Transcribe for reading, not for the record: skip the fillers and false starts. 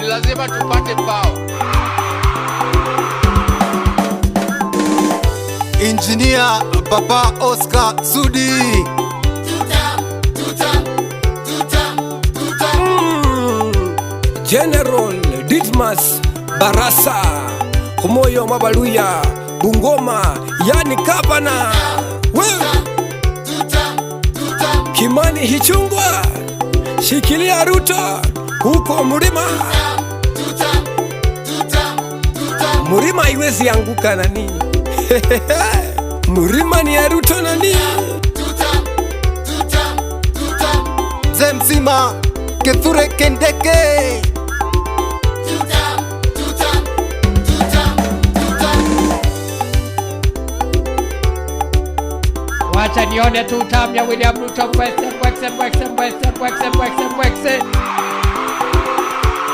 ni lazima tupate bao. Engineer Papa Oscar Sudi. General Ditmas Barasa, Humoyo Mabaluya, Bungoma, yani Kapana, Kimani Hichungwa, shikilia Ruto huko Murima. Murima haiwezi anguka nani. Murima ni ya Ruto nani. Zemsima Kithure Kindiki. Wacha nione tutam ya William Ruto. Mwese